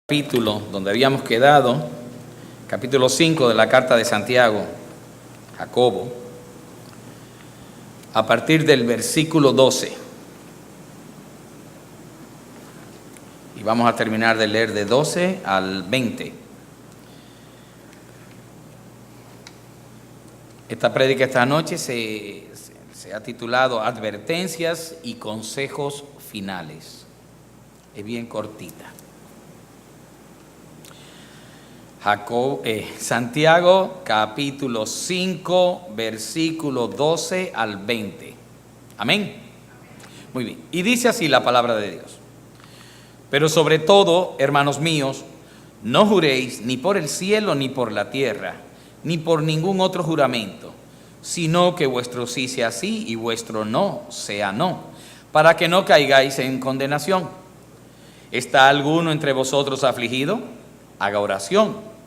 Capítulo donde habíamos quedado, capítulo 5 de la carta de Santiago, Jacobo, a partir del versículo 12. Y vamos a terminar de leer de 12 al 20. Esta prédica esta noche se ha titulado Advertencias y consejos finales. Es bien cortita. Santiago capítulo 5 versículo 12 al 20. Amén. Muy bien. Y dice así la palabra de Dios. Pero sobre todo, hermanos míos, no juréis ni por el cielo ni por la tierra, ni por ningún otro juramento, sino que vuestro sí sea sí y vuestro no sea no, para que no caigáis en condenación. ¿Está alguno entre vosotros afligido? Haga oración.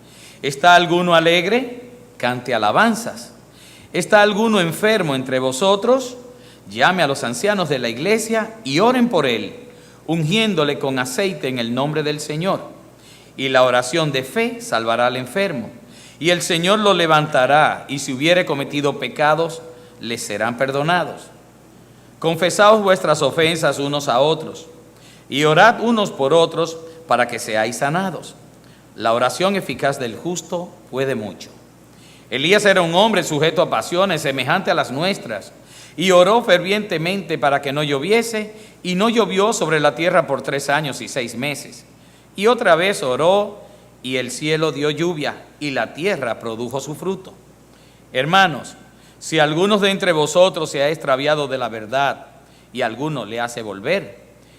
¿Está alguno alegre? Cante alabanzas. ¿Está alguno enfermo entre vosotros? Llame a los ancianos de la iglesia y oren por él, ungiéndole con aceite en el nombre del Señor. Y la oración de fe salvará al enfermo, y el Señor lo levantará, y si hubiere cometido pecados, les serán perdonados. Confesaos vuestras ofensas unos a otros, y orad unos por otros para que seáis sanados. La oración eficaz del justo puede mucho. Elías era un hombre sujeto a pasiones semejante a las nuestras, y oró fervientemente para que no lloviese, y no llovió sobre la tierra por 3 años y 6 meses. Y otra vez oró, y el cielo dio lluvia, y la tierra produjo su fruto. Hermanos, si alguno de entre vosotros se ha extraviado de la verdad, y alguno le hace volver,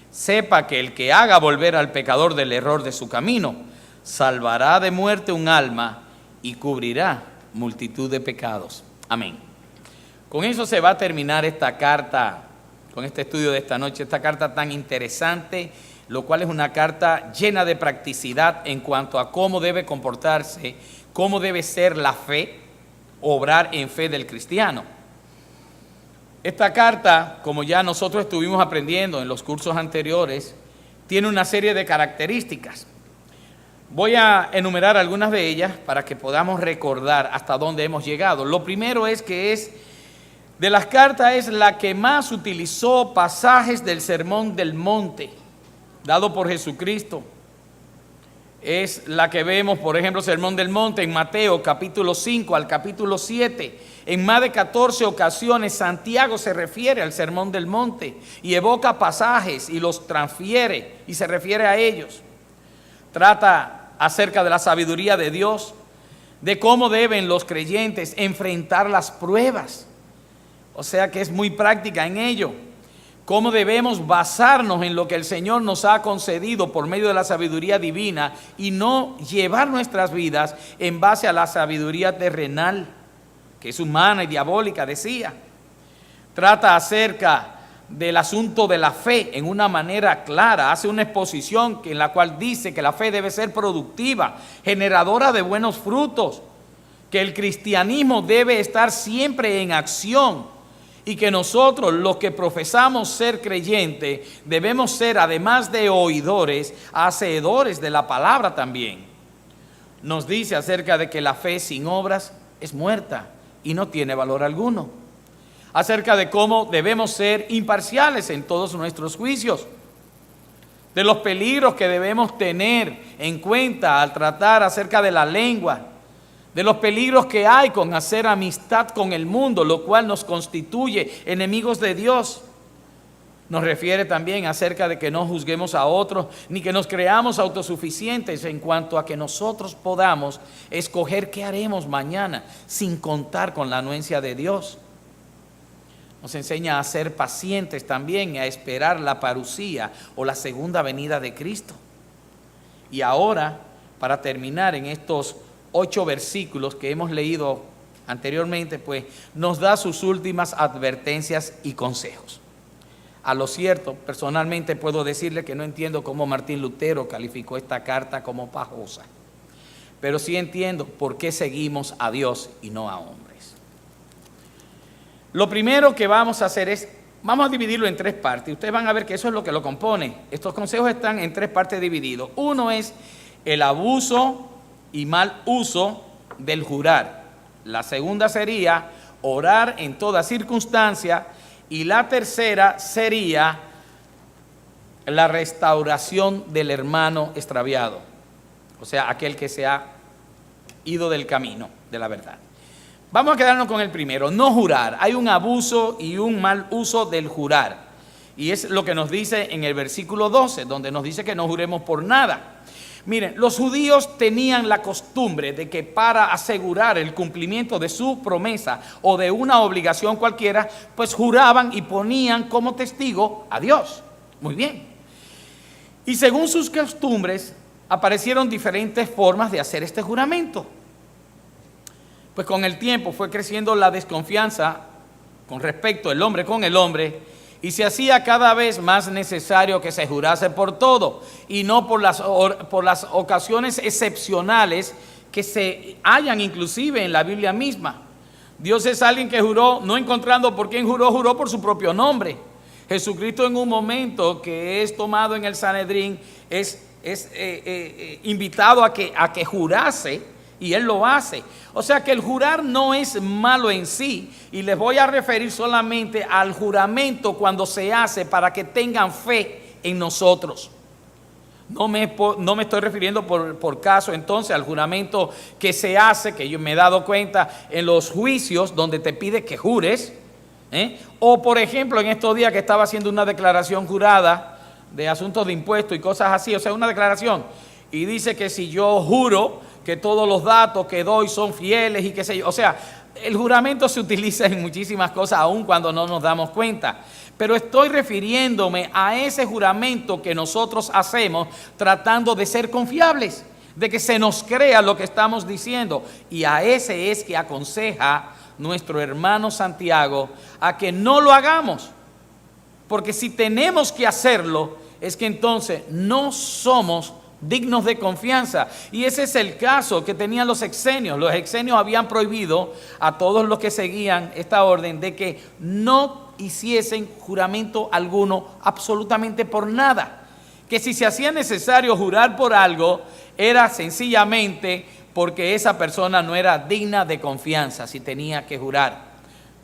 sepa que el que haga volver al pecador del error de su camino, salvará de muerte un alma y cubrirá multitud de pecados. Amén. Con eso se va a terminar esta carta, con este estudio de esta noche, esta carta tan interesante, lo cual es una carta llena de practicidad en cuanto a cómo debe comportarse, cómo debe ser la fe, obrar en fe del cristiano. Esta carta, como ya nosotros estuvimos aprendiendo en los cursos anteriores, tiene una serie de características. Voy a enumerar algunas de ellas para que podamos recordar hasta dónde hemos llegado. Lo primero es que de las cartas es la que más utilizó pasajes del Sermón del Monte, dado por Jesucristo. Es la que vemos, por ejemplo, Sermón del Monte en Mateo capítulo 5 al capítulo 7. En más de 14 ocasiones Santiago se refiere al Sermón del Monte y evoca pasajes y los transfiere y se refiere a ellos. Trata acerca de la sabiduría de Dios, de cómo deben los creyentes enfrentar las pruebas. O sea que es muy práctica en ello. Cómo debemos basarnos en lo que el Señor nos ha concedido por medio de la sabiduría divina y no llevar nuestras vidas en base a la sabiduría terrenal, que es humana y diabólica, decía. Trata acerca del asunto de la fe en una manera clara, hace una exposición en la cual dice que la fe debe ser productiva, generadora de buenos frutos, que el cristianismo debe estar siempre en acción y que nosotros, los que profesamos ser creyentes, debemos ser, además de oidores, hacedores de la palabra también. Nos dice acerca de que la fe sin obras es muerta y no tiene valor alguno. Acerca de cómo debemos ser imparciales en todos nuestros juicios, de los peligros que debemos tener en cuenta al tratar acerca de la lengua, de los peligros que hay con hacer amistad con el mundo, lo cual nos constituye enemigos de Dios. Nos refiere también acerca de que no juzguemos a otros, ni que nos creamos autosuficientes en cuanto a que nosotros podamos escoger qué haremos mañana sin contar con la anuencia de Dios. Nos enseña a ser pacientes también y a esperar la parucía o la segunda venida de Cristo. Y ahora, para terminar en estos 8 versículos que hemos leído anteriormente, pues nos da sus últimas advertencias y consejos. A lo cierto, personalmente puedo decirle que no entiendo cómo Martín Lutero calificó esta carta como pajosa, pero sí entiendo por qué seguimos a Dios y no a hombres. Lo primero que vamos a hacer vamos a dividirlo en 3 partes. Ustedes van a ver que eso es lo que lo compone. Estos consejos están en 3 partes divididos. Uno es el abuso y mal uso del jurar. La segunda sería orar en toda circunstancia. Y la tercera sería la restauración del hermano extraviado, o sea, aquel que se ha ido del camino de la verdad. Vamos a quedarnos con el primero, no jurar. Hay un abuso y un mal uso del jurar. Y es lo que nos dice en el versículo 12, donde nos dice que no juremos por nada. Miren, los judíos tenían la costumbre de que para asegurar el cumplimiento de su promesa o de una obligación cualquiera, pues juraban y ponían como testigo a Dios. Muy bien. Y según sus costumbres, aparecieron diferentes formas de hacer este juramento. Pues con el tiempo fue creciendo la desconfianza con respecto el hombre con el hombre, y se hacía cada vez más necesario que se jurase por todo y no por las ocasiones excepcionales que se hallan inclusive en la Biblia misma. Dios es alguien que juró, no encontrando por quién juró, juró por su propio nombre. Jesucristo, en un momento que es tomado en el Sanedrín, es invitado a que jurase, y él lo hace. O sea que el jurar no es malo en sí, y les voy a referir solamente al juramento cuando se hace para que tengan fe en nosotros. No me estoy refiriendo por caso entonces al juramento que se hace, que yo me he dado cuenta en los juicios donde te pide que jures, o por ejemplo en estos días que estaba haciendo una declaración jurada de asuntos de impuestos y cosas así, o sea, una declaración, y dice que si yo juro que todos los datos que doy son fieles y qué sé yo. O sea, el juramento se utiliza en muchísimas cosas, aun cuando no nos damos cuenta. Pero estoy refiriéndome a ese juramento que nosotros hacemos tratando de ser confiables, de que se nos crea lo que estamos diciendo. Y a ese es que aconseja nuestro hermano Santiago a que no lo hagamos. Porque si tenemos que hacerlo, es que entonces no somos dignos de confianza. Y ese es el caso que tenían los exenios. Los exenios habían prohibido a todos los que seguían esta orden de que no hiciesen juramento alguno absolutamente por nada. Que si se hacía necesario jurar por algo, era sencillamente porque esa persona no era digna de confianza si tenía que jurar.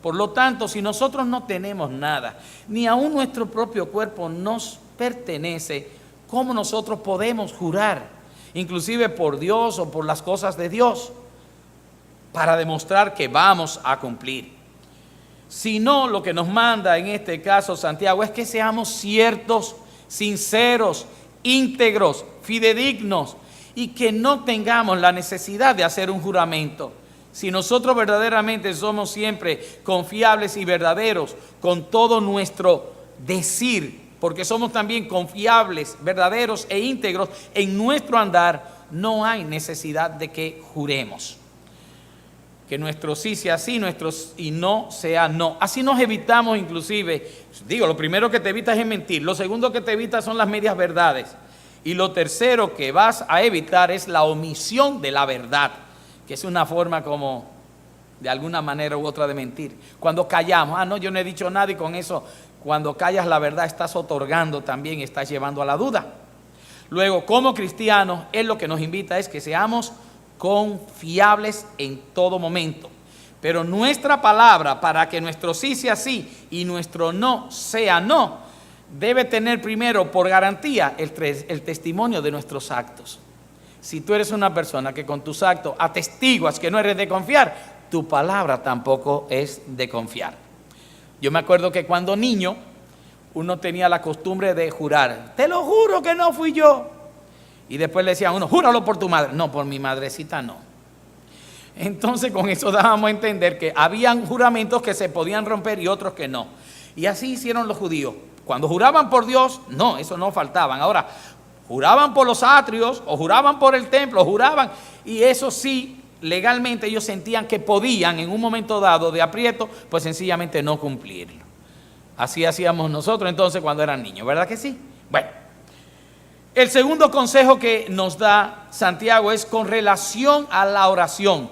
Por lo tanto, si nosotros no tenemos nada, ni aún nuestro propio cuerpo nos pertenece, ¿cómo nosotros podemos jurar? Inclusive por Dios o por las cosas de Dios, para demostrar que vamos a cumplir. Sino lo que nos manda en este caso Santiago es que seamos ciertos, sinceros, íntegros, fidedignos, y que no tengamos la necesidad de hacer un juramento. Si nosotros verdaderamente somos siempre confiables y verdaderos con todo nuestro decir, porque somos también confiables, verdaderos e íntegros en nuestro andar, no hay necesidad de que juremos. Que nuestro sí sea sí, nuestro y no sea no. Así nos evitamos inclusive, lo primero que te evitas es mentir, lo segundo que te evitas son las medias verdades, y lo tercero que vas a evitar es la omisión de la verdad, que es una forma como de alguna manera u otra de mentir. Cuando callamos, no, yo no he dicho nada, y con eso, cuando callas la verdad, estás otorgando también, estás llevando a la duda. Luego, como cristianos, Él lo que nos invita es que seamos confiables en todo momento. Pero nuestra palabra, para que nuestro sí sea sí y nuestro no sea no, debe tener primero por garantía el testimonio de nuestros actos. Si tú eres una persona que con tus actos atestiguas que no eres de confiar, tu palabra tampoco es de confiar. Yo me acuerdo que cuando niño, uno tenía la costumbre de jurar, te lo juro que no fui yo. Y después le decían a uno, júralo por tu madre. No, por mi madrecita no. Entonces con eso dábamos a entender que habían juramentos que se podían romper y otros que no. Y así hicieron los judíos. Cuando juraban por Dios, no, eso no faltaban. Ahora, juraban por los atrios o juraban por el templo, juraban, y eso sí, legalmente ellos sentían que podían en un momento dado de aprieto, pues sencillamente no cumplirlo. Así hacíamos nosotros entonces cuando eran niños, ¿verdad que sí? Bueno, el segundo consejo que nos da Santiago es con relación a la oración,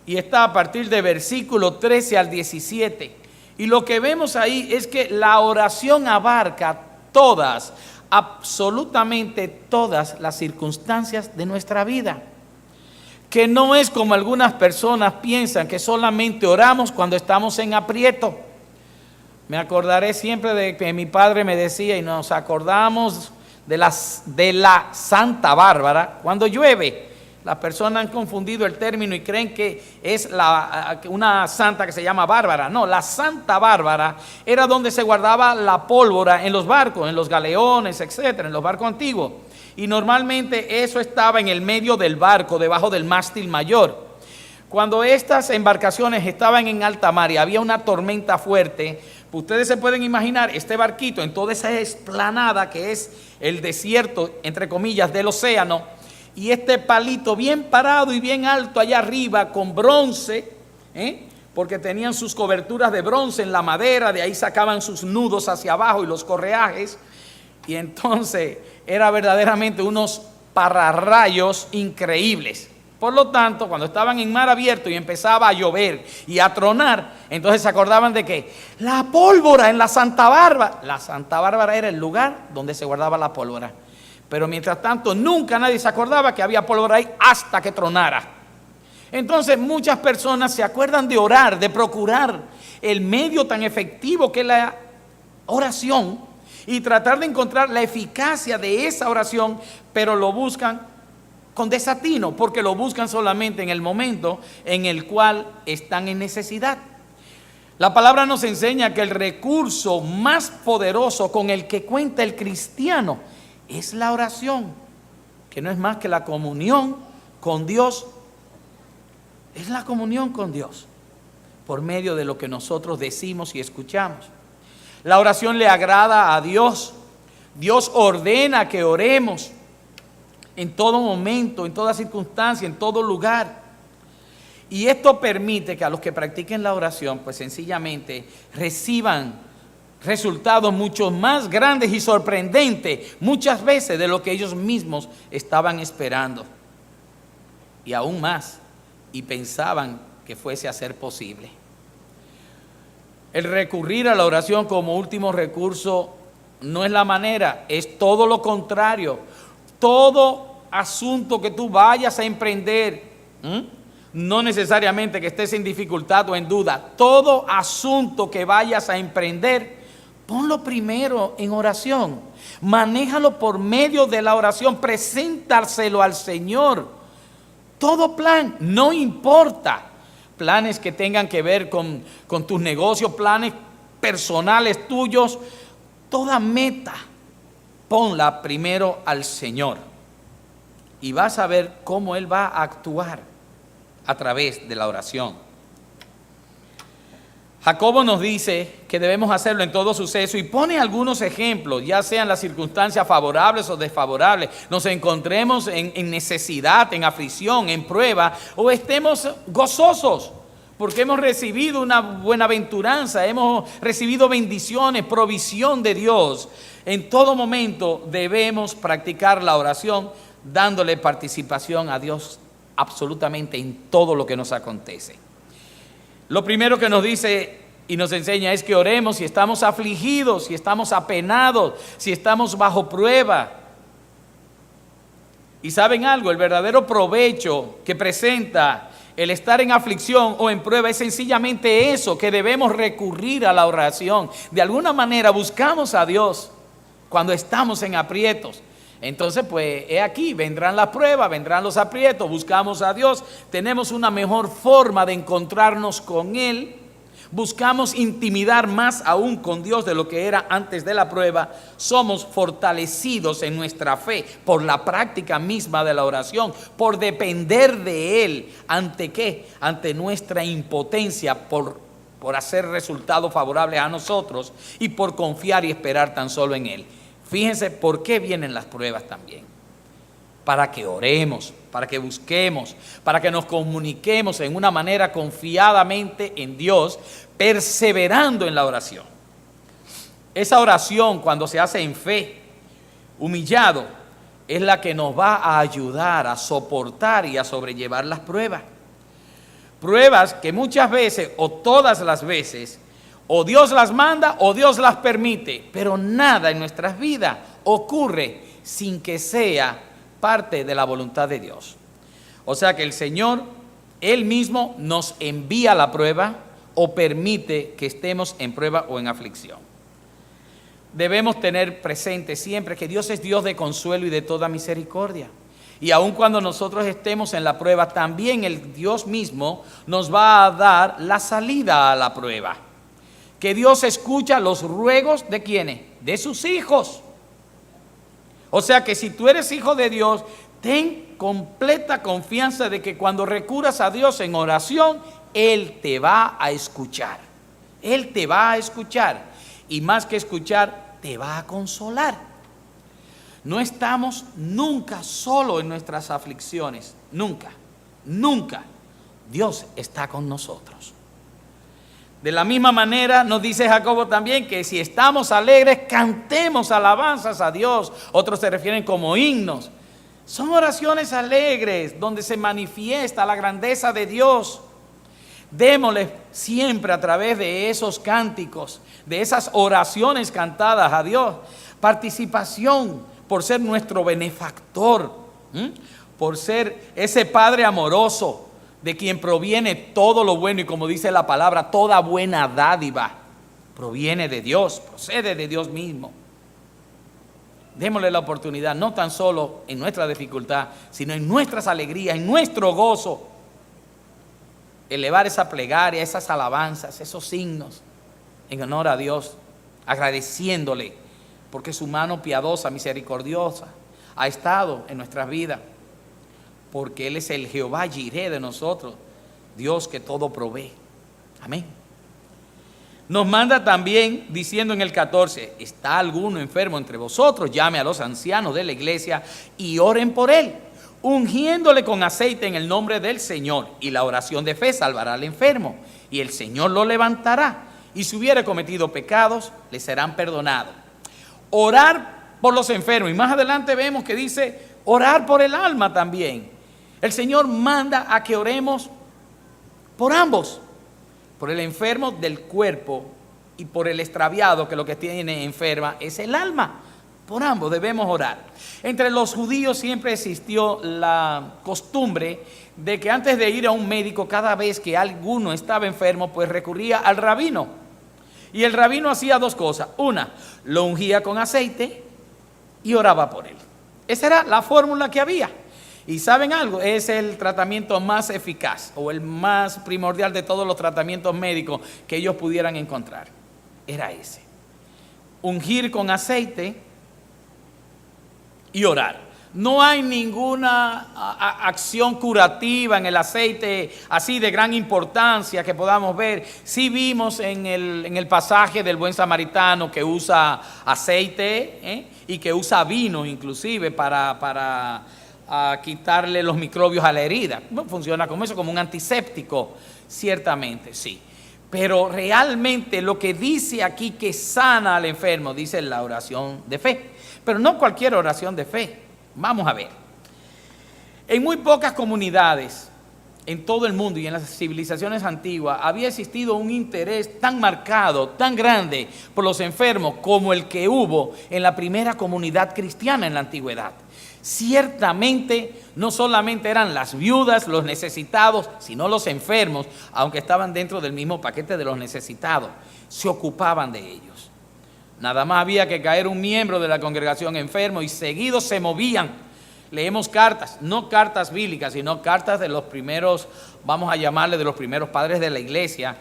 y está a partir de versículo 13 al 17. Y lo que vemos ahí es que la oración abarca todas absolutamente todas las circunstancias de nuestra vida. Que no es como algunas personas piensan, que solamente oramos cuando estamos en aprieto. Me acordaré siempre de que mi padre me decía, y nos acordamos de la Santa Bárbara, cuando llueve. Las personas han confundido el término y creen que es una santa que se llama Bárbara. No, la Santa Bárbara era donde se guardaba la pólvora en los barcos, en los galeones, etcétera, en los barcos antiguos. Y normalmente eso estaba en el medio del barco, debajo del mástil mayor. Cuando estas embarcaciones estaban en alta mar y había una tormenta fuerte, ustedes se pueden imaginar este barquito en toda esa explanada que es el desierto, entre comillas, del océano, y este palito bien parado y bien alto allá arriba con bronce, porque tenían sus coberturas de bronce en la madera, de ahí sacaban sus nudos hacia abajo y los correajes, y entonces era verdaderamente unos pararrayos increíbles. Por lo tanto, cuando estaban en mar abierto y empezaba a llover y a tronar, entonces se acordaban de que la pólvora en la Santa Bárbara. La Santa Bárbara era el lugar donde se guardaba la pólvora. Pero mientras tanto, nunca nadie se acordaba que había pólvora ahí hasta que tronara. Entonces, muchas personas se acuerdan de orar, de procurar el medio tan efectivo que es la oración y tratar de encontrar la eficacia de esa oración, pero lo buscan con desatino, porque lo buscan solamente en el momento en el cual están en necesidad. La palabra nos enseña que el recurso más poderoso con el que cuenta el cristiano es la oración, que no es más que la comunión con Dios. Es la comunión con Dios por medio de lo que nosotros decimos y escuchamos. La oración le agrada a Dios. Dios ordena que oremos en todo momento, en toda circunstancia, en todo lugar. Y esto permite que a los que practiquen la oración, pues sencillamente reciban resultados mucho más grandes y sorprendentes, muchas veces de lo que ellos mismos estaban esperando. Y aún más, y pensaban que fuese a ser posible. El recurrir a la oración como último recurso no es la manera, es todo lo contrario. Todo asunto que tú vayas a emprender, no necesariamente que estés en dificultad o en duda, todo asunto que vayas a emprender, ponlo primero en oración, manéjalo por medio de la oración, preséntaselo al Señor. Todo plan, no importa, planes que tengan que ver con tus negocios, planes personales tuyos, toda meta, ponla primero al Señor y vas a ver cómo Él va a actuar a través de la oración. Jacobo nos dice que debemos hacerlo en todo suceso y pone algunos ejemplos, ya sean las circunstancias favorables o desfavorables, nos encontremos en necesidad, en aflicción, en prueba, o estemos gozosos porque hemos recibido una buenaventuranza, hemos recibido bendiciones, provisión de Dios. En todo momento debemos practicar la oración dándole participación a Dios absolutamente en todo lo que nos acontece. Lo primero que nos dice y nos enseña es que oremos si estamos afligidos, si estamos apenados, si estamos bajo prueba. Y ¿saben algo? El verdadero provecho que presenta el estar en aflicción o en prueba es sencillamente eso, que debemos recurrir a la oración. De alguna manera buscamos a Dios cuando estamos en aprietos. Entonces, pues, he aquí, vendrán las pruebas, vendrán los aprietos, buscamos a Dios, tenemos una mejor forma de encontrarnos con Él, buscamos intimidar más aún con Dios de lo que era antes de la prueba, somos fortalecidos en nuestra fe por la práctica misma de la oración, por depender de Él, ¿ante qué? Ante nuestra impotencia por hacer resultados favorables a nosotros y por confiar y esperar tan solo en Él. Fíjense por qué vienen las pruebas también. Para que oremos, para que busquemos, para que nos comuniquemos en una manera confiadamente en Dios, perseverando en la oración. Esa oración, cuando se hace en fe, humillado, es la que nos va a ayudar a soportar y a sobrellevar las pruebas. Pruebas que muchas veces o todas las veces o Dios las manda o Dios las permite, pero nada en nuestras vidas ocurre sin que sea parte de la voluntad de Dios. O sea que el Señor, Él mismo nos envía la prueba o permite que estemos en prueba o en aflicción. Debemos tener presente siempre que Dios es Dios de consuelo y de toda misericordia. Y aun cuando nosotros estemos en la prueba, también el Dios mismo nos va a dar la salida a la prueba. Que Dios escucha los ruegos de ¿quiénes? De sus hijos. O sea que si tú eres hijo de Dios, ten completa confianza de que cuando recurras a Dios en oración, Él te va a escuchar. Él te va a escuchar. Y más que escuchar, te va a consolar. No estamos nunca solos en nuestras aflicciones. Nunca, nunca. Dios está con nosotros. De la misma manera nos dice Jacobo también que si estamos alegres, cantemos alabanzas a Dios. Otros se refieren como himnos. Son oraciones alegres donde se manifiesta la grandeza de Dios. Démosle siempre a través de esos cánticos, de esas oraciones cantadas a Dios, participación por ser nuestro benefactor, por ser ese Padre amoroso de quien proviene todo lo bueno, y como dice la palabra, toda buena dádiva proviene de Dios, procede de Dios mismo. Démosle la oportunidad, no tan solo en nuestra dificultad, sino en nuestras alegrías, en nuestro gozo, elevar esa plegaria, esas alabanzas, esos signos en honor a Dios, agradeciéndole porque su mano piadosa, misericordiosa ha estado en nuestras vidas, porque Él es el Jehová Jireh de nosotros, Dios que todo provee. Amén. Nos manda también diciendo en el 14, ¿está alguno enfermo entre vosotros? Llame a los ancianos de la iglesia y oren por él, ungiéndole con aceite en el nombre del Señor, y la oración de fe salvará al enfermo, y el Señor lo levantará, y si hubiere cometido pecados, le serán perdonados. Orar por los enfermos, y más adelante vemos que dice orar por el alma también. El Señor manda a que oremos por ambos, por el enfermo del cuerpo y por el extraviado, que lo que tiene enferma es el alma. Por ambos debemos orar. Entre los judíos siempre existió la costumbre de que antes de ir a un médico, cada vez que alguno estaba enfermo, pues recurría al rabino. Y el rabino hacía dos cosas. Una, lo ungía con aceite y oraba por él. Esa era la fórmula que había. Y ¿saben algo? Es el tratamiento más eficaz o el más primordial de todos los tratamientos médicos que ellos pudieran encontrar. Era ese. Ungir con aceite y orar. No hay ninguna acción curativa en el aceite así de gran importancia que podamos ver. Sí vimos en el pasaje del buen samaritano que usa aceite y que usa vino inclusive para quitarle los microbios a la herida. Funciona como eso, como un antiséptico, ciertamente, sí. Pero realmente lo que dice aquí que sana al enfermo, dice la oración de fe. Pero no cualquier oración de fe. Vamos a ver. En muy pocas comunidades en todo el mundo y en las civilizaciones antiguas había existido un interés tan marcado, tan grande por los enfermos como el que hubo en la primera comunidad cristiana en la antigüedad. Ciertamente no solamente eran las viudas, los necesitados, sino los enfermos, aunque estaban dentro del mismo paquete de los necesitados, se ocupaban de ellos. Nada más había que caer un miembro de la congregación enfermo y seguidos se movían. Leemos cartas, no cartas bíblicas, sino cartas de los primeros, vamos a llamarle de los primeros padres de la iglesia,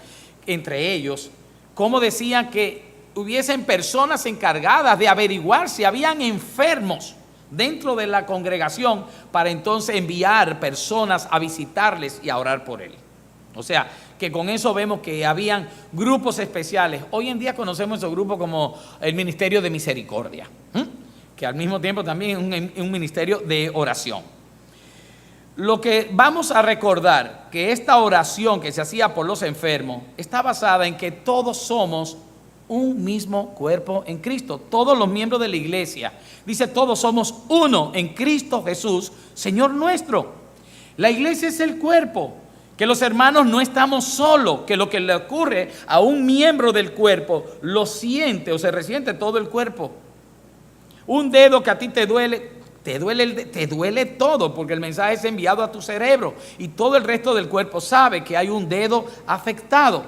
entre ellos, como decían que hubiesen personas encargadas de averiguar si habían enfermos dentro de la congregación para entonces enviar personas a visitarles y a orar por él. O sea, que con eso vemos que habían grupos especiales. Hoy en día conocemos esos grupos como el Ministerio de Misericordia, que al mismo tiempo también es un ministerio de oración. Lo que vamos a recordar, que esta oración que se hacía por los enfermos está basada en que todos somos un mismo cuerpo en Cristo. Todos los miembros de la iglesia, dice, todos somos uno en Cristo Jesús, Señor nuestro. La iglesia es el cuerpo. Que los hermanos no estamos solos, que lo que le ocurre a un miembro del cuerpo lo siente o se resiente todo el cuerpo. Un dedo que a ti te duele, te duele todo, porque el mensaje es enviado a tu cerebro y todo el resto del cuerpo sabe que hay un dedo afectado.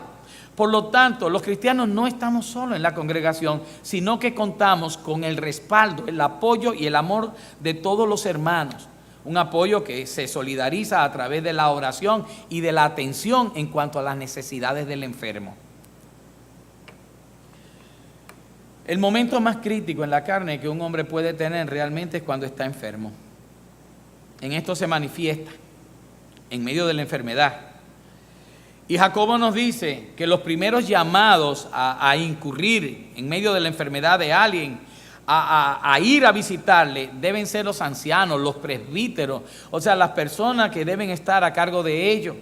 Por lo tanto, los cristianos no estamos solos en la congregación, sino que contamos con el respaldo, el apoyo y el amor de todos los hermanos. Un apoyo que se solidariza a través de la oración y de la atención en cuanto a las necesidades del enfermo. El momento más crítico en la carne que un hombre puede tener realmente es cuando está enfermo. En esto se manifiesta, en medio de la enfermedad. Y Jacobo nos dice que los primeros llamados a incurrir en medio de la enfermedad de alguien, a ir a visitarle, deben ser los ancianos, los presbíteros, o sea, las personas que deben estar a cargo de ello.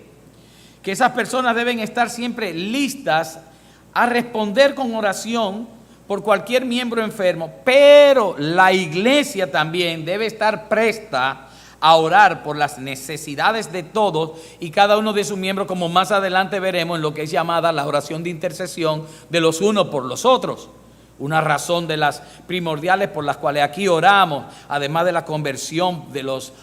Que esas personas deben estar siempre listas a responder con oración por cualquier miembro enfermo, pero la iglesia también debe estar presta a orar por las necesidades de todos y cada uno de sus miembros, como más adelante veremos en lo que es llamada la oración de intercesión de los unos por los otros. Una razón de las primordiales por las cuales aquí oramos, además de la conversión de los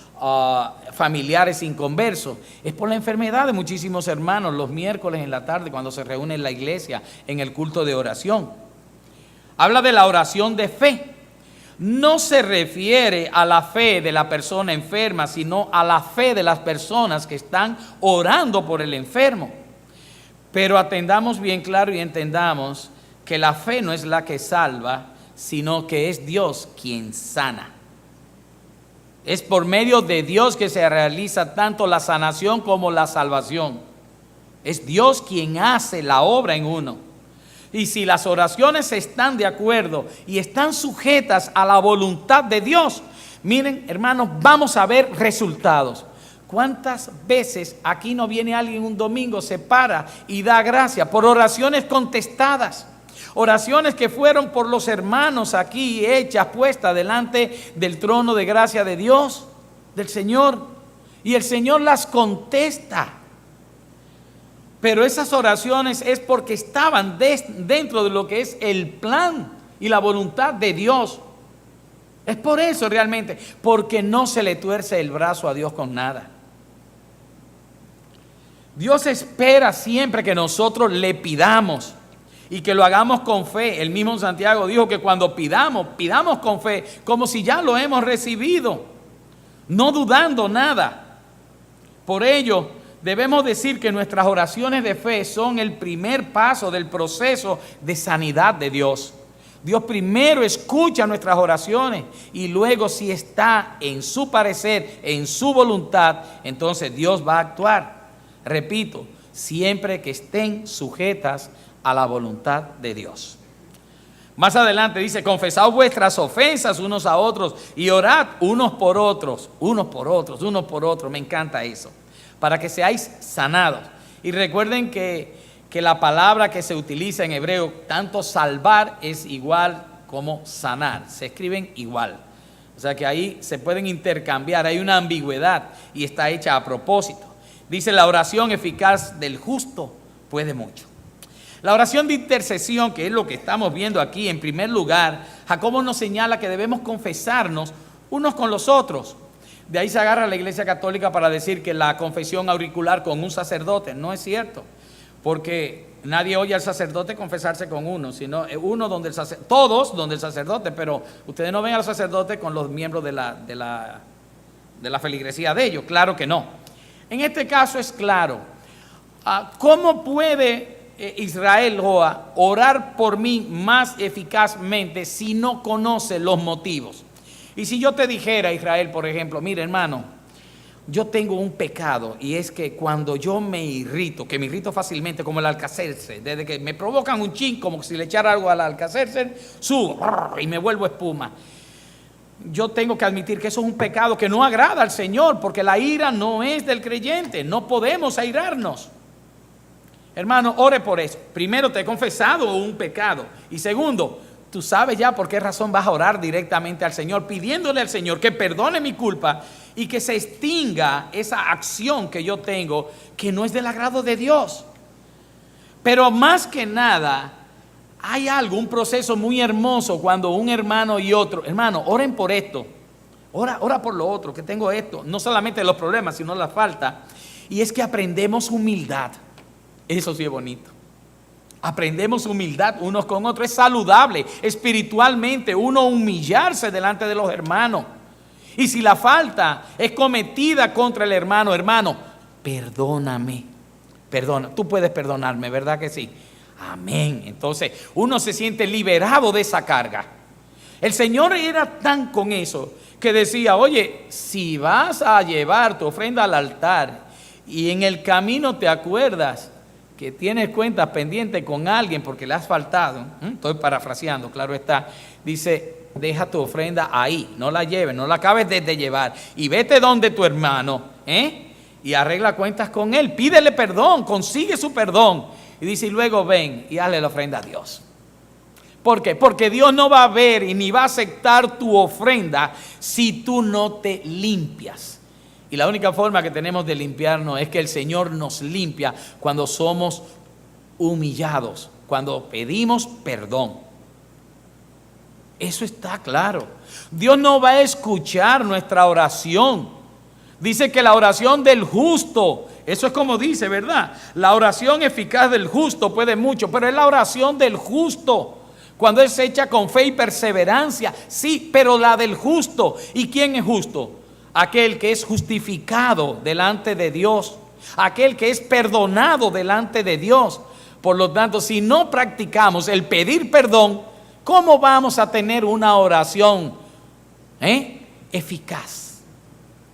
familiares inconversos, es por la enfermedad de muchísimos hermanos los miércoles en la tarde cuando se reúne en la iglesia en el culto de oración. Habla de la oración de fe. No se refiere a la fe de la persona enferma, sino a la fe de las personas que están orando por el enfermo. Pero atendamos bien claro y entendamos que la fe no es la que salva, sino que es Dios quien sana. Es por medio de Dios que se realiza tanto la sanación como la salvación. Es Dios quien hace la obra en uno. Y si las oraciones están de acuerdo y están sujetas a la voluntad de Dios, miren, hermanos, vamos a ver resultados. ¿Cuántas veces aquí no viene alguien un domingo, se para y da gracias por oraciones contestadas? Oraciones que fueron por los hermanos aquí hechas, puestas delante del trono de gracia de Dios, del Señor. Y el Señor las contesta. Pero esas oraciones es porque estaban dentro de lo que es el plan y la voluntad de Dios. Es por eso realmente, porque no se le tuerce el brazo a Dios con nada. Dios espera siempre que nosotros le pidamos y que lo hagamos con fe. El mismo Santiago dijo que cuando pidamos con fe, como si ya lo hemos recibido, no dudando nada. Por ello, debemos decir que nuestras oraciones de fe son el primer paso del proceso de sanidad de Dios. Dios primero escucha nuestras oraciones y luego, si está en su parecer, en su voluntad, entonces Dios va a actuar. Repito, siempre que estén sujetas a la voluntad de Dios. Más adelante dice: confesad vuestras ofensas unos a otros y orad unos por otros. Me encanta eso. Para que seáis sanados. Y recuerden que la palabra que se utiliza en hebreo, tanto salvar es igual como sanar. Se escriben igual. O sea que ahí se pueden intercambiar. Hay una ambigüedad y está hecha a propósito. Dice: la oración eficaz del justo puede mucho. La oración de intercesión, que es lo que estamos viendo aquí, en primer lugar, Jacobo nos señala que debemos confesarnos unos con los otros. De ahí se agarra la Iglesia Católica para decir que la confesión auricular con un sacerdote no es cierto, porque nadie oye al sacerdote confesarse con uno, sino uno donde el sacerdote, todos donde el sacerdote, pero ustedes no ven al sacerdote con los miembros de la feligresía de ellos, claro que no. En este caso es claro. ¿Cómo puede Israel orar por mí más eficazmente si no conoce los motivos? Y si yo te dijera, Israel, por ejemplo: mira, hermano, yo tengo un pecado, y es que cuando yo me irrito, que me irrito fácilmente, como el Alka-Seltzer, desde que me provocan un chin, como si le echara algo al Alka-Seltzer, subo y me vuelvo espuma. Yo tengo que admitir que eso es un pecado que no agrada al Señor, porque la ira no es del creyente, no podemos airarnos. Hermano, ore por eso. Primero, te he confesado un pecado, y segundo, tú sabes ya por qué razón vas a orar directamente al Señor, pidiéndole al Señor que perdone mi culpa y que se extinga esa acción que yo tengo, que no es del agrado de Dios. Pero más que nada, hay algo, un proceso muy hermoso cuando un hermano y otro, hermano, oren por esto, ora por lo otro, que tengo esto, no solamente los problemas, sino la falta, y es que aprendemos humildad. Eso sí es bonito. Aprendemos humildad unos con otros, es saludable espiritualmente uno humillarse delante de los hermanos. Y si la falta es cometida contra el hermano, hermano, perdóname, perdona, tú puedes perdonarme, ¿verdad que sí? Amén. Entonces uno se siente liberado de esa carga. El Señor era tan con eso que decía, oye, si vas a llevar tu ofrenda al altar y en el camino te acuerdas que tienes cuentas pendientes con alguien porque le has faltado, estoy parafraseando, claro está, dice, deja tu ofrenda ahí, no la lleves, no la acabes de llevar y vete donde tu hermano, y arregla cuentas con él, pídele perdón, consigue su perdón. Y dice, y luego ven y hazle la ofrenda a Dios. ¿Por qué? Porque Dios no va a ver y ni va a aceptar tu ofrenda si tú no te limpias. Y la única forma que tenemos de limpiarnos es que el Señor nos limpia cuando somos humillados, cuando pedimos perdón. Eso está claro. Dios no va a escuchar nuestra oración. Dice que la oración del justo, eso es como dice, ¿verdad? La oración eficaz del justo puede mucho, pero es la oración del justo. Cuando es hecha con fe y perseverancia, sí, pero la del justo. ¿Y quién es justo? Aquel que es justificado delante de Dios, aquel que es perdonado delante de Dios. Por lo tanto, si no practicamos el pedir perdón, ¿cómo vamos a tener una oración eficaz?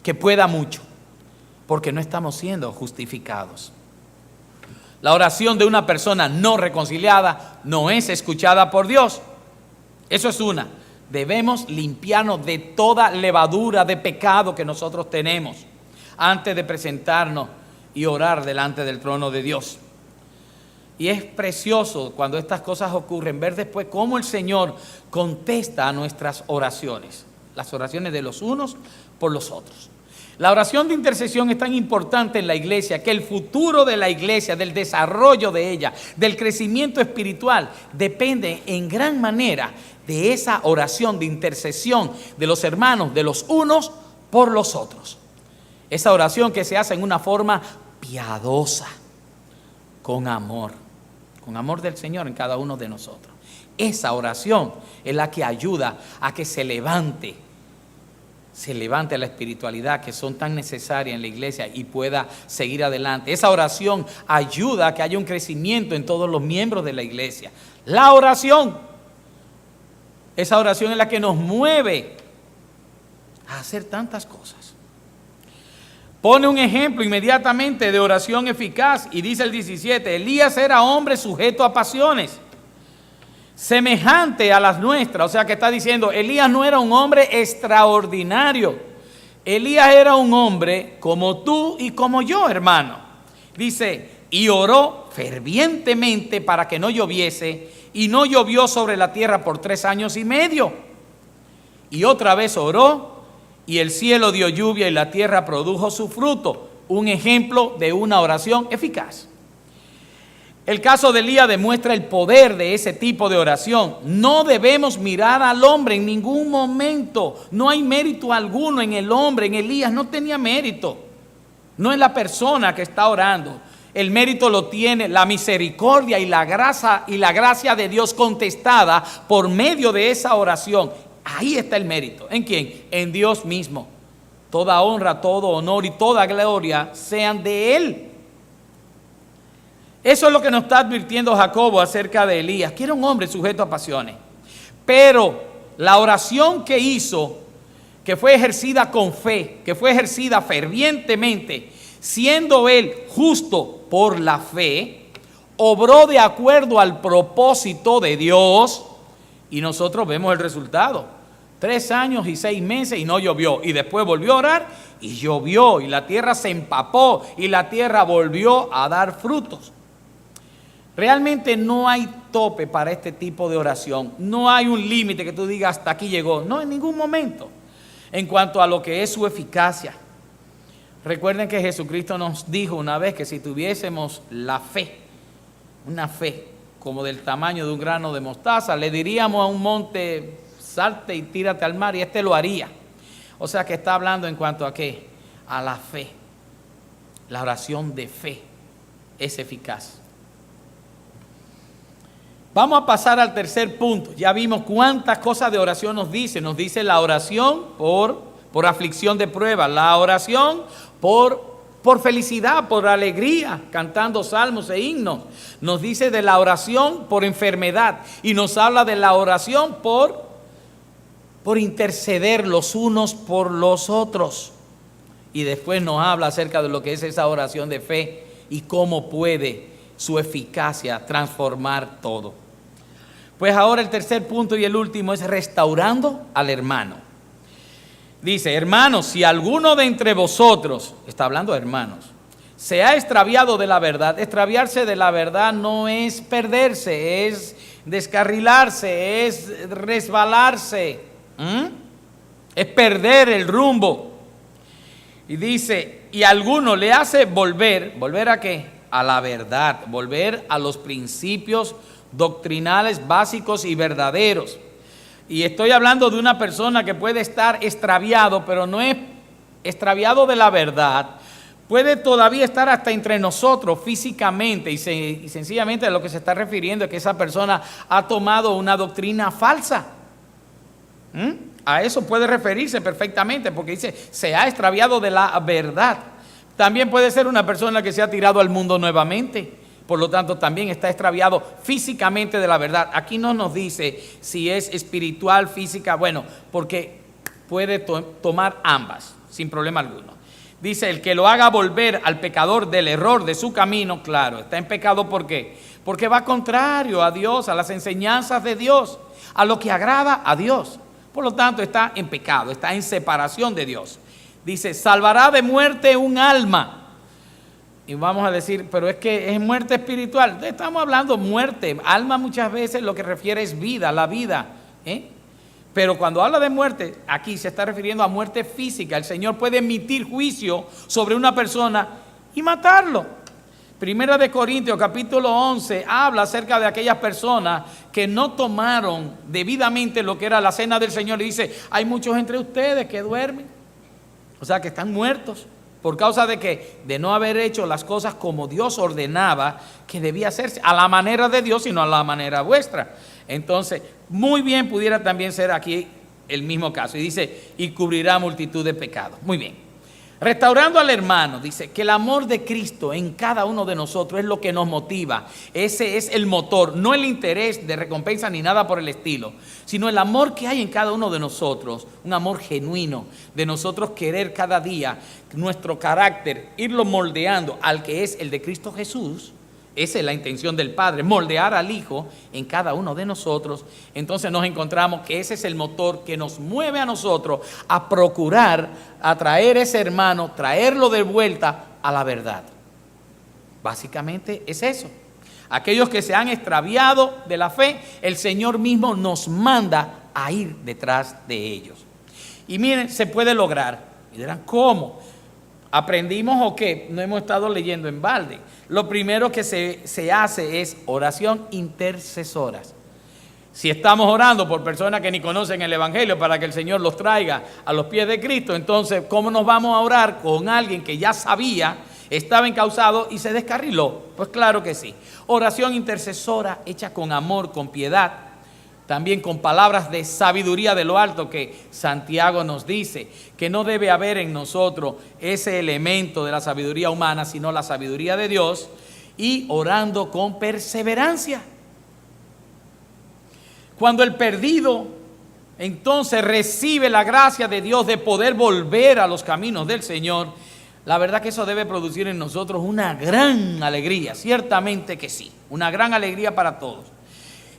Que pueda mucho, porque no estamos siendo justificados. La oración de una persona no reconciliada no es escuchada por Dios. Eso es una. Debemos limpiarnos de toda levadura de pecado que nosotros tenemos antes de presentarnos y orar delante del trono de Dios. Y es precioso cuando estas cosas ocurren, ver después cómo el Señor contesta a nuestras oraciones, las oraciones de los unos por los otros. La oración de intercesión es tan importante en la iglesia que el futuro de la iglesia, del desarrollo de ella, del crecimiento espiritual, depende en gran manera de esa oración de intercesión de los hermanos, de los unos por los otros. Esa oración que se hace en una forma piadosa, con amor del Señor en cada uno de nosotros. Esa oración es la que ayuda a que se levante la espiritualidad que son tan necesarias en la iglesia y pueda seguir adelante. Esa oración ayuda a que haya un crecimiento en todos los miembros de la iglesia. La oración, esa oración es la que nos mueve a hacer tantas cosas. Pone un ejemplo inmediatamente de oración eficaz y dice el 17, Elías era hombre sujeto a pasiones, semejante a las nuestras. O sea que está diciendo, Elías no era un hombre extraordinario. Elías era un hombre como tú y como yo, hermano. Dice, y oró fervientemente para que no lloviese, y no llovió sobre la tierra por 3 años y medio. Y otra vez oró, y el cielo dio lluvia y la tierra produjo su fruto. Un ejemplo de una oración eficaz. El caso de Elías demuestra el poder de ese tipo de oración. No debemos mirar al hombre en ningún momento. No hay mérito alguno en el hombre. En Elías no tenía mérito. No es la persona que está orando. El mérito lo tiene la misericordia y la gracia de Dios contestada por medio de esa oración. Ahí está el mérito. ¿En quién? En Dios mismo. Toda honra, todo honor y toda gloria sean de Él. Eso es lo que nos está advirtiendo Jacobo acerca de Elías, que era un hombre sujeto a pasiones. Pero la oración que hizo, que fue ejercida con fe, que fue ejercida fervientemente, siendo él justo por la fe, obró de acuerdo al propósito de Dios y nosotros vemos el resultado. 3 años y 6 meses y no llovió. Y después volvió a orar y llovió y la tierra se empapó y la tierra volvió a dar frutos. Realmente no hay tope para este tipo de oración. No hay un límite que tú digas hasta aquí llegó. No, en ningún momento. En cuanto a lo que es su eficacia. Recuerden que Jesucristo nos dijo una vez que si tuviésemos la fe, una fe como del tamaño de un grano de mostaza, le diríamos a un monte, salte y tírate al mar, y este lo haría. O sea que está hablando en cuanto a ¿qué? A la fe. La oración de fe es eficaz. Vamos a pasar al tercer punto. Ya vimos cuántas cosas de oración nos dice. Nos dice la oración por aflicción de prueba, la oración por felicidad, por alegría, cantando salmos e himnos. Nos dice de la oración por enfermedad y nos habla de la oración por interceder los unos por los otros. Y después nos habla acerca de lo que es esa oración de fe y cómo puede su eficacia transformar todo. Pues ahora el tercer punto y el último es restaurando al hermano. Dice, hermanos, si alguno de entre vosotros, está hablando de hermanos, se ha extraviado de la verdad. Extraviarse de la verdad no es perderse, es descarrilarse, es resbalarse, es perder el rumbo. Y dice, y alguno le hace ¿volver a qué? A la verdad, volver a los principios doctrinales básicos y verdaderos. Y estoy hablando de una persona que puede estar extraviado, pero no es extraviado de la verdad. Puede todavía estar hasta entre nosotros físicamente y sencillamente a lo que se está refiriendo es que esa persona ha tomado una doctrina falsa. A eso puede referirse perfectamente porque dice, se ha extraviado de la verdad. También puede ser una persona que se ha tirado al mundo nuevamente. Por lo tanto, también está extraviado físicamente de la verdad. Aquí no nos dice si es espiritual, física, bueno, porque puede tomar ambas, sin problema alguno. Dice, el que lo haga volver al pecador del error de su camino, claro, está en pecado, ¿por qué? Porque va contrario a Dios, a las enseñanzas de Dios, a lo que agrada a Dios. Por lo tanto, está en pecado, está en separación de Dios. Dice, salvará de muerte un alma. Y vamos a decir, pero es que es muerte espiritual. Estamos hablando muerte. Alma muchas veces lo que refiere es vida, la vida. Pero cuando habla de muerte, aquí se está refiriendo a muerte física. El Señor puede emitir juicio sobre una persona y matarlo. Primera de Corintios, capítulo 11, habla acerca de aquellas personas que no tomaron debidamente lo que era la cena del Señor. Y dice, hay muchos entre ustedes que duermen. O sea, que están muertos. ¿Por causa de qué? De no haber hecho las cosas como Dios ordenaba que debía hacerse, a la manera de Dios y no a la manera vuestra. Entonces, muy bien pudiera también ser aquí el mismo caso. Y dice, y cubrirá multitud de pecados. Muy bien. Restaurando al hermano, dice que el amor de Cristo en cada uno de nosotros es lo que nos motiva. Ese es el motor, no el interés de recompensa ni nada por el estilo, sino el amor que hay en cada uno de nosotros, un amor genuino, de nosotros querer cada día nuestro carácter, irlo moldeando al que es el de Cristo Jesús. Esa es la intención del Padre, moldear al Hijo en cada uno de nosotros. Entonces nos encontramos que ese es el motor que nos mueve a nosotros a procurar atraer a ese hermano, traerlo de vuelta a la verdad. Básicamente es eso. Aquellos que se han extraviado de la fe, el Señor mismo nos manda a ir detrás de ellos. Y miren, se puede lograr. Y dirán, ¿cómo? ¿Aprendimos o qué? No hemos estado leyendo en balde. Lo primero que se hace es oración intercesora. Si estamos orando por personas que ni conocen el Evangelio para que el Señor los traiga a los pies de Cristo, entonces, ¿cómo nos vamos a orar con alguien que ya sabía, estaba encauzado y se descarriló? Pues claro que sí. Oración intercesora hecha con amor, con piedad. También con palabras de sabiduría de lo alto que Santiago nos dice que no debe haber en nosotros ese elemento de la sabiduría humana, sino la sabiduría de Dios, y orando con perseverancia. Cuando el perdido entonces recibe la gracia de Dios de poder volver a los caminos del Señor, la verdad que eso debe producir en nosotros una gran alegría, ciertamente que sí, una gran alegría para todos.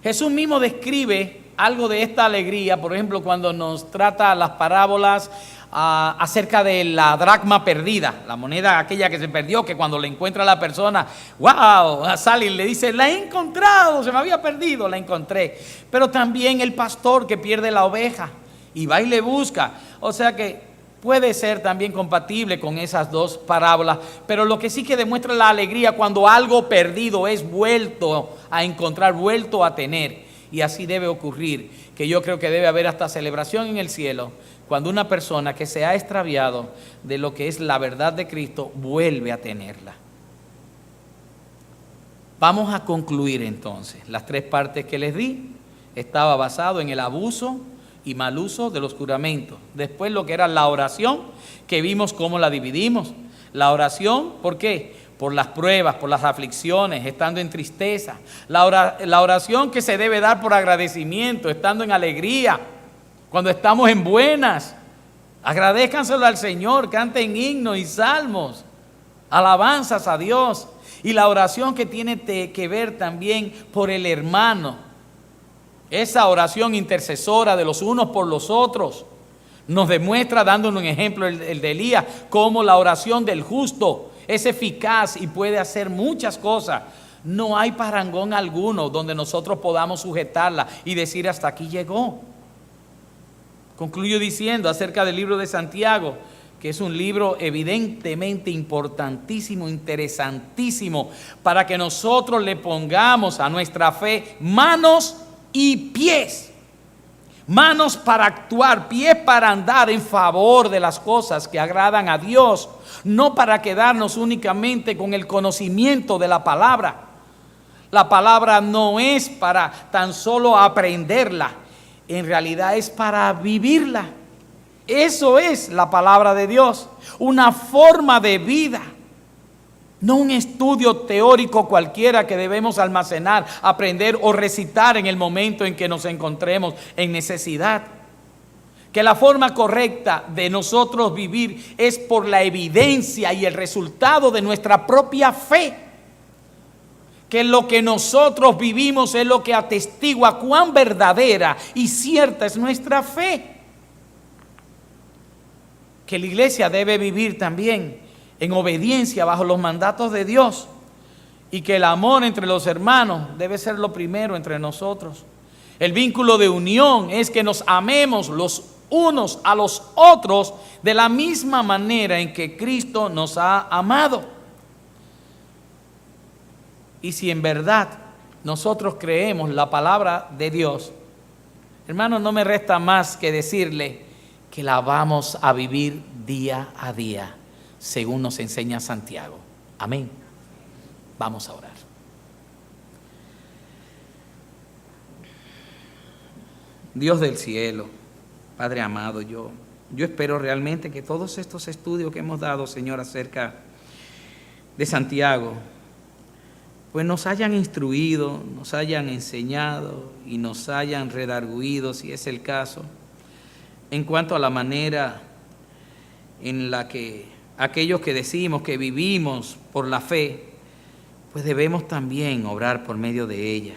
Jesús mismo describe algo de esta alegría, por ejemplo, cuando nos trata las parábolas acerca de la dracma perdida, la moneda aquella que se perdió, que cuando la encuentra la persona, wow, sale y le dice, la he encontrado, se me había perdido, la encontré. Pero también el pastor que pierde la oveja y va y le busca. O sea que puede ser también compatible con esas dos parábolas, pero lo que sí que demuestra la alegría cuando algo perdido es vuelto a encontrar, vuelto a tener. Y así debe ocurrir, que yo creo que debe haber hasta celebración en el cielo cuando una persona que se ha extraviado de lo que es la verdad de Cristo vuelve a tenerla. Vamos a concluir entonces. Las tres partes que les di estaba basado en el abuso y mal uso de los juramentos. Después lo que era la oración, que vimos cómo la dividimos. La oración, ¿por qué? Por las pruebas, por las aflicciones, estando en tristeza. La oración que se debe dar por agradecimiento, estando en alegría, cuando estamos en buenas. Agradézcanselo al Señor, canten himnos y salmos, alabanzas a Dios. Y la oración que tiene que ver también por el hermano, esa oración intercesora de los unos por los otros, nos demuestra, dándonos un ejemplo, el de Elías, cómo la oración del justo es eficaz y puede hacer muchas cosas. No hay parangón alguno donde nosotros podamos sujetarla y decir hasta aquí llegó. Concluyo diciendo acerca del libro de Santiago, que es un libro evidentemente importantísimo, interesantísimo, para que nosotros le pongamos a nuestra fe manos y pies. Manos para actuar, pies para andar en favor de las cosas que agradan a Dios, no para quedarnos únicamente con el conocimiento de la palabra. La palabra no es para tan solo aprenderla, en realidad es para vivirla. Eso es la palabra de Dios, una forma de vida, no un estudio teórico cualquiera que debemos almacenar, aprender o recitar en el momento en que nos encontremos en necesidad. Que la forma correcta de nosotros vivir es por la evidencia y el resultado de nuestra propia fe. Que lo que nosotros vivimos es lo que atestigua cuán verdadera y cierta es nuestra fe. Que la iglesia debe vivir también en obediencia bajo los mandatos de Dios, y que el amor entre los hermanos debe ser lo primero entre nosotros. El vínculo de unión es que nos amemos los unos a los otros de la misma manera en que Cristo nos ha amado. Y si en verdad nosotros creemos la palabra de Dios, hermanos, no me resta más que decirle que la vamos a vivir día a día, según nos enseña Santiago. Amén. Vamos a orar. Dios del cielo, Padre amado, yo espero realmente que todos estos estudios que hemos dado, Señor, acerca de Santiago, pues nos hayan instruido, nos hayan enseñado y nos hayan redarguido, si es el caso, en cuanto a la manera en la que aquellos que decimos que vivimos por la fe, pues debemos también obrar por medio de ella.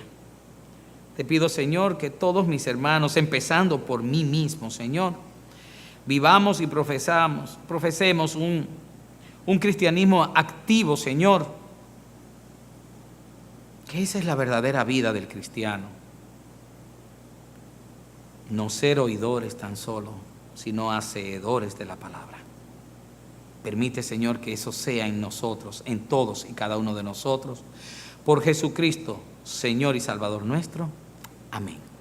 Te pido, Señor, que todos mis hermanos, empezando por mí mismo, Señor, vivamos y profesemos un cristianismo activo, Señor, que esa es la verdadera vida del cristiano. No ser oidores tan solo, sino hacedores de la palabra. Permite, Señor, que eso sea en nosotros, en todos y cada uno de nosotros. Por Jesucristo, Señor y Salvador nuestro. Amén.